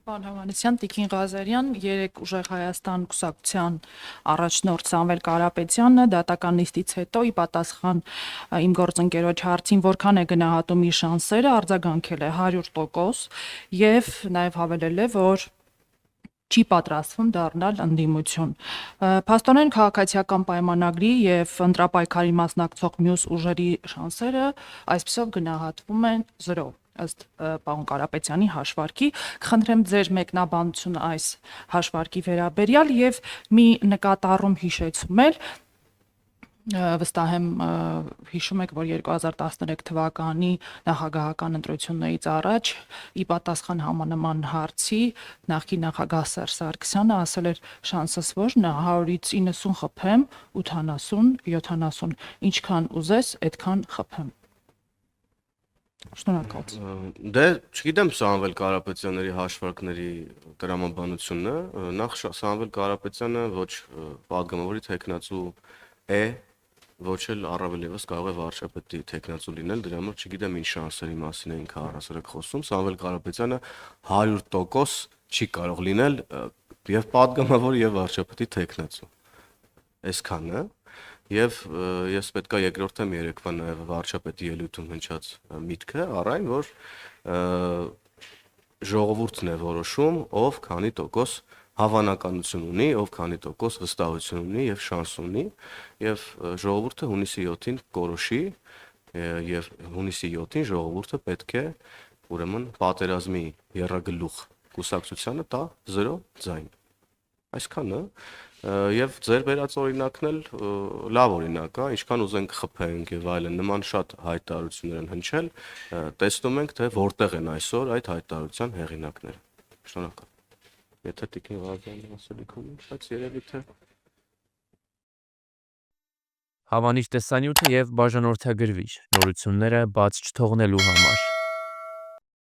Պարոն Հովհաննիսյան, Տիկին Ղազարյան, երեք ուժեղ Հայաստան կուսակցության առաջնորդ Սամվել Կարապետյանը դատական նիստից հետո ի պատասխան իմ գործընկերոջ հարցին որքան է գնահատում իր շանսերը, արձագանքել է 100% եւ նաեւ հավելել է, որ չի պատրաստվում դառնալ ընդդիմություն։ Փաստորեն քաղաքացիական պայմանագրի եւ ընտրապայքարի մասնակցող մյուս ուժերի շանսերը այսպիսով գնահատվում են 0 ըստ պարոն Կարապետյանի հաշվարկի։ Կխնդրեմ ձեր մեկնաբանությունը այս հաշվարկի վերաբերյալ եւ մի նկատառում հիշեցում էլ վստահ եմ հիշում եք, որ 2013 թվականի նախագահական ընտրություններից առաջ ի պատասխան համանման հարցի նախկին նախագահ Սերժ Սարգսյանը ասել էր շանսս որն է 100-ից 90 խփեմ, 80, 70, ինչքան ուզես, այդքան խփեմ։ Շնորհակալություն։ Դե չգիտեմ Սամվել Կարապետյանների հաշվարկների տրամաբանությունը, նախ Սամվել Կարապետյանը ոչ պատգամավորի թեկնածու է, ոչ էլ առավել եւս կարող է վարչապետի թեկնածու լինել, դրա համար չգիտեմ ինչ շանսերի մասին է ինքը առասարակ խոսում։ Սամվել Կարապետյանը 100% չի կարող լինել եւ պատգամավոր եւ վարչապետի թեկնածու։ Այսքանը եւ ես պետքա երկրորդեմ երեկվա նաեւ վարչապետի ելույթում հնչած միտքը առայն որ ժողովուրդն է որոշում ով քանի տոկոս հավանականություն ունի, ով քանի տոկոս վստահություն ունի եւ շանս ունի եւ ժողովուրդը հունիսի 7-ին կորոշի եւ հունիսի 7-ին ժողովուրդը պետք է ուրեմն պատերազմի եռագլուխ կուսակցությանը տա 0 ձայն։ Այսքանը եւ ձեր վերած օրինակն էլ լավ օրինակ է, ինչքան ուզենք խփենք եւ այլն, նման շատ հայտարարություններ են հնչել, տեսնում ենք թե որտեղ են այսօր այդ հայտարարության հեղինակները։ Շնորհակալ։ Եթե Տիկին Ղազարյանը ասելիք ունի, բայց երևի թե Հավանիշ տեսանյութը եւ բաժանորդագրվիչ նորությունները բաց չթողնելու համար